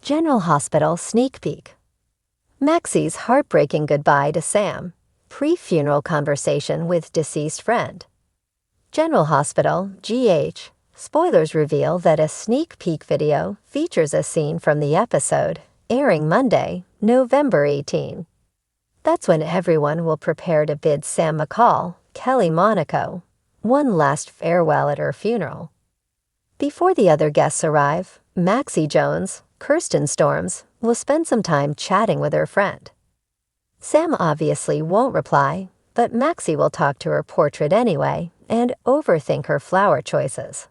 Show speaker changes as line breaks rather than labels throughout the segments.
General Hospital sneak peek. Maxie's heartbreaking goodbye to Sam. Pre-funeral conversation with deceased friend. General Hospital, GH. Spoilers reveal that a sneak peek video features a scene from the episode, airing Monday, November 18. That's when everyone will prepare to bid Sam McCall, Kelly Monaco, one last farewell at her funeral. Before the other guests arrive, Maxie Jones, Kirsten Storms, will spend some time chatting with her friend. Sam obviously won't reply, but Maxie will talk to her portrait anyway and overthink her flower choices.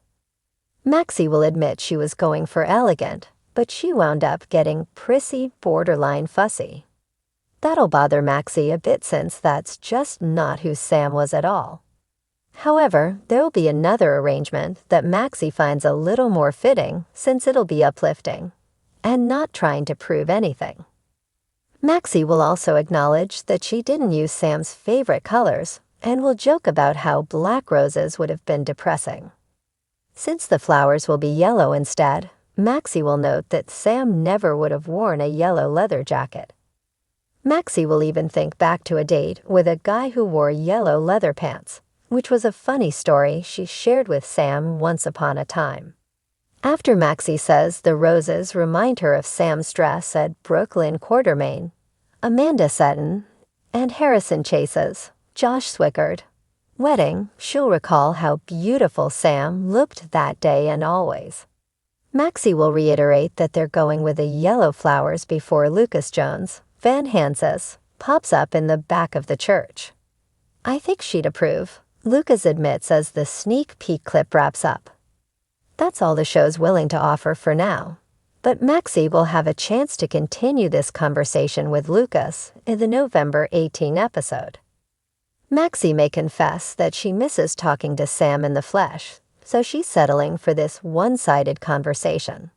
Maxie will admit she was going for elegant, but she wound up getting prissy, borderline fussy. That'll bother Maxie a bit since that's just not who Sam was at all. However, there'll be another arrangement that Maxie finds a little more fitting since it'll be uplifting and not trying to prove anything. Maxie will also acknowledge that she didn't use Sam's favorite colors and will joke about how black roses would have been depressing. Since the flowers will be yellow instead, Maxie will note that Sam never would have worn a yellow leather jacket. Maxie will even think back to a date with a guy who wore yellow leather pants, which was a funny story she shared with Sam once upon a time. After Maxie says the roses remind her of Sam's dress at Brooklyn Quartermain, Amanda Seton, and Harrison Chase's, Josh Swickard, wedding, she'll recall how beautiful Sam looked that day and always. Maxie will reiterate that they're going with the yellow flowers before Lucas Jones, Van Hanses, pops up in the back of the church. I think she'd approve, Lucas admits as the sneak peek clip wraps up. That's all the show's willing to offer for now, but Maxie will have a chance to continue this conversation with Lucas in the November 18 episode. Maxie may confess that she misses talking to Sam in the flesh, so she's settling for this one-sided conversation.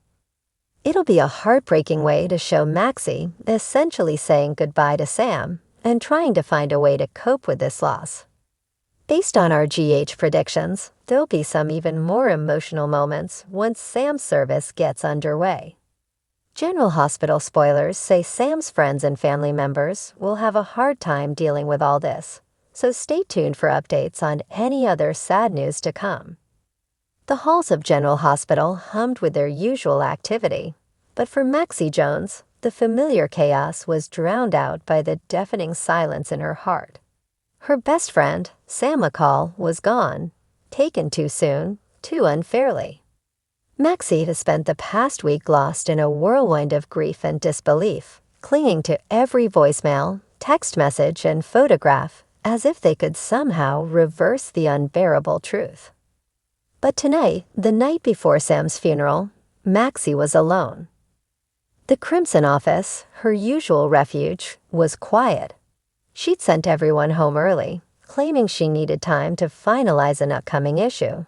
It'll be a heartbreaking way to show Maxie essentially saying goodbye to Sam and trying to find a way to cope with this loss. Based on our GH predictions, there'll be some even more emotional moments once Sam's service gets underway. General Hospital spoilers say Sam's friends and family members will have a hard time dealing with all this, so stay tuned for updates on any other sad news to come. The halls of General Hospital hummed with their usual activity, but for Maxie Jones, the familiar chaos was drowned out by the deafening silence in her heart. Her best friend, Sam McCall, was gone, taken too soon, too unfairly. Maxie has spent the past week lost in a whirlwind of grief and disbelief, clinging to every voicemail, text message, and photograph as if they could somehow reverse the unbearable truth. But tonight, the night before Sam's funeral, Maxie was alone. The Crimson office, her usual refuge, was quiet. She'd sent everyone home early, claiming she needed time to finalize an upcoming issue.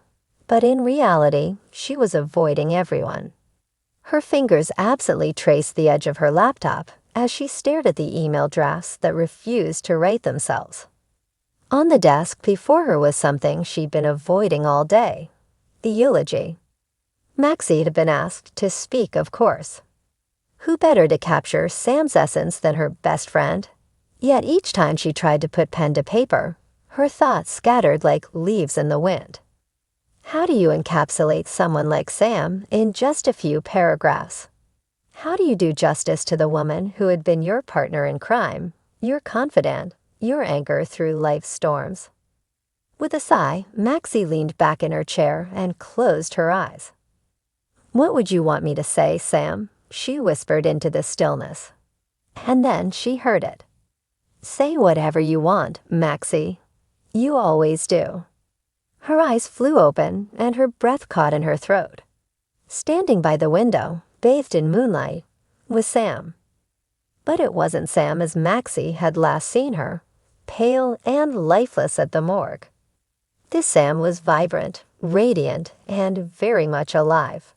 But in reality, she was avoiding everyone. Her fingers absently traced the edge of her laptop as she stared at the email drafts that refused to write themselves. On the desk before her was something she'd been avoiding all day, the eulogy. Maxie had been asked to speak, of course. Who better to capture Sam's essence than her best friend? Yet each time she tried to put pen to paper, her thoughts scattered like leaves in the wind. How do you encapsulate someone like Sam in just a few paragraphs? How do you do justice to the woman who had been your partner in crime, your confidant, your anchor through life's storms? With a sigh, Maxie leaned back in her chair and closed her eyes. "What would you want me to say, Sam?" she whispered into the stillness. And then she heard it. "Say whatever you want, Maxie. You always do." Her eyes flew open and her breath caught in her throat. Standing by the window, bathed in moonlight, was Sam. But it wasn't Sam as Maxie had last seen her, pale and lifeless at the morgue. This Sam was vibrant, radiant, and very much alive.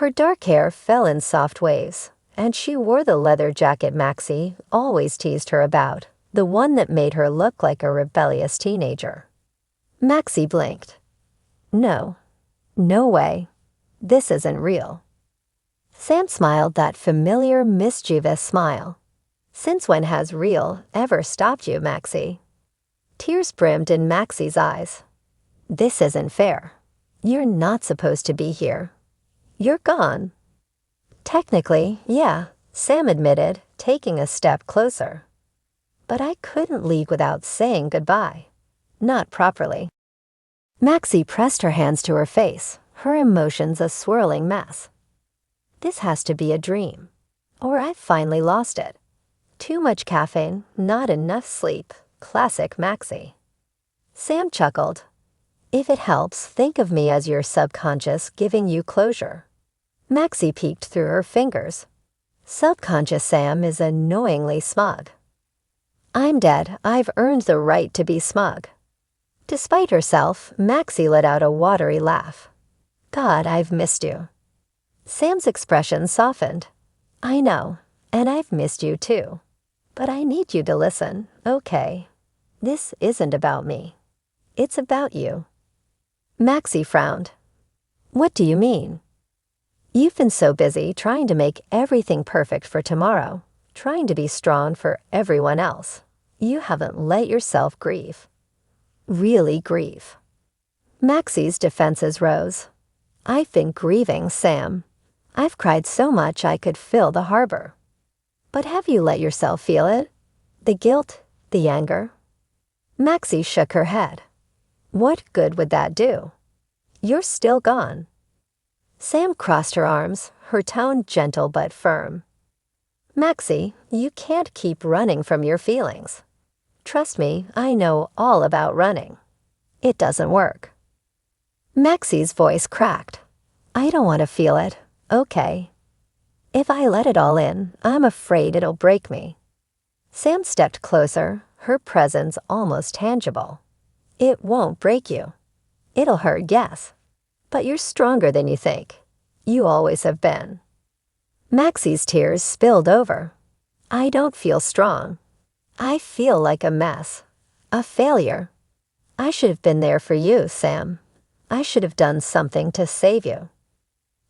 Her dark hair fell in soft waves, and she wore the leather jacket Maxie always teased her about, the one that made her look like a rebellious teenager. Maxie blinked. No way. This isn't real. Sam smiled that familiar, mischievous smile. Since when has real ever stopped you, Maxie? Tears brimmed in Maxie's eyes. This isn't fair. You're not supposed to be here. You're gone. Technically, yeah, Sam admitted, taking a step closer. But I couldn't leave without saying goodbye. Not properly. Maxie pressed her hands to her face, her emotions a swirling mess. This has to be a dream. Or I've finally lost it. Too much caffeine, not enough sleep. Classic Maxie. Sam chuckled. If it helps, think of me as your subconscious giving you closure. Maxie peeked through her fingers. Subconscious Sam is annoyingly smug. I'm dead. I've earned the right to be smug. Despite herself, Maxie let out a watery laugh. God, I've missed you. Sam's expression softened. I know, and I've missed you too. But I need you to listen, okay? This isn't about me. It's about you. Maxie frowned. What do you mean? You've been so busy trying to make everything perfect for tomorrow, trying to be strong for everyone else. You haven't let yourself grieve. Really grieve. Maxie's defenses rose. I've been grieving, Sam. I've cried so much I could fill the harbor. But have you let yourself feel it? The guilt, the anger? Maxie shook her head. What good would that do? You're still gone. Sam crossed her arms, her tone gentle but firm. Maxie, you can't keep running from your feelings. Trust me, I know all about running. It doesn't work. Maxie's voice cracked. I don't want to feel it, okay? If I let it all in, I'm afraid it'll break me. Sam stepped closer, her presence almost tangible. It won't break you. It'll hurt, yes. But you're stronger than you think. You always have been. Maxie's tears spilled over. I don't feel strong. I feel like a mess. A failure. I should have been there for you, Sam. I should have done something to save you.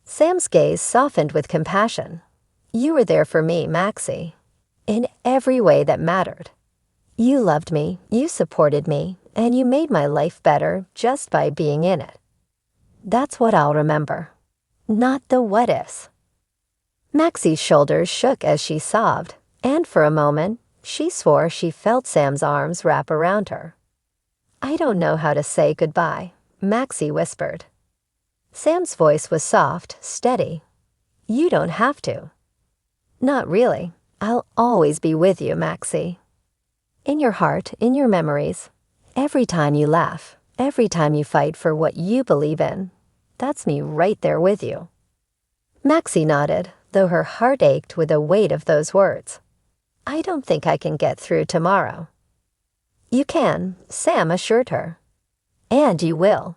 Sam's gaze softened with compassion. You were there for me, Maxie. In every way that mattered. You loved me, you supported me, and you made my life better just by being in it. That's what I'll remember. Not the what-ifs. Maxie's shoulders shook as she sobbed, and for a moment, she swore she felt Sam's arms wrap around her. I don't know how to say goodbye, Maxie whispered. Sam's voice was soft, steady. You don't have to. Not really. I'll always be with you, Maxie. In your heart, in your memories. Every time you laugh, every time you fight for what you believe in. That's me right there with you. Maxie nodded, though her heart ached with the weight of those words. I don't think I can get through tomorrow. You can, Sam assured her. And you will.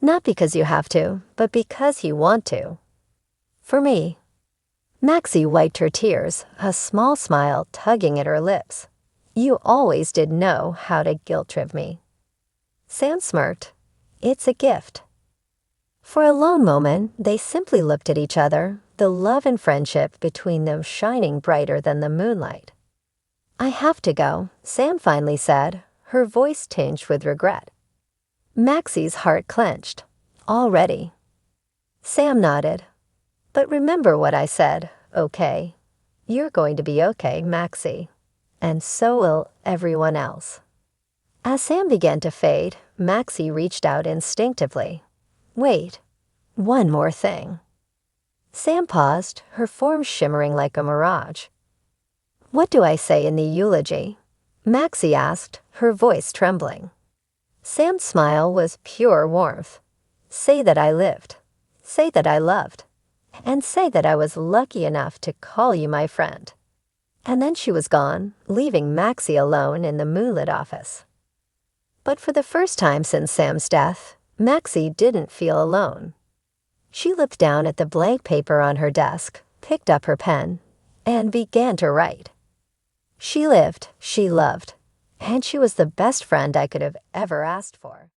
Not because you have to, but because you want to. For me. Maxie wiped her tears, a small smile tugging at her lips. You always did know how to guilt-trip me. Sam smirked. It's a gift. For a lone moment, they simply looked at each other, the love and friendship between them shining brighter than the moonlight. I have to go, Sam finally said, her voice tinged with regret. Maxie's heart clenched. Already. Sam nodded. But remember what I said, okay? You're going to be okay, Maxie. And so will everyone else. As Sam began to fade, Maxie reached out instinctively. Wait, one more thing. Sam paused, her form shimmering like a mirage. What do I say in the eulogy? Maxie asked, her voice trembling. Sam's smile was pure warmth. Say that I lived. Say that I loved. And say that I was lucky enough to call you my friend. And then she was gone, leaving Maxie alone in the moonlit office. But for the first time since Sam's death, Maxie didn't feel alone. She looked down at the blank paper on her desk, picked up her pen, and began to write. She lived, she loved, and she was the best friend I could have ever asked for.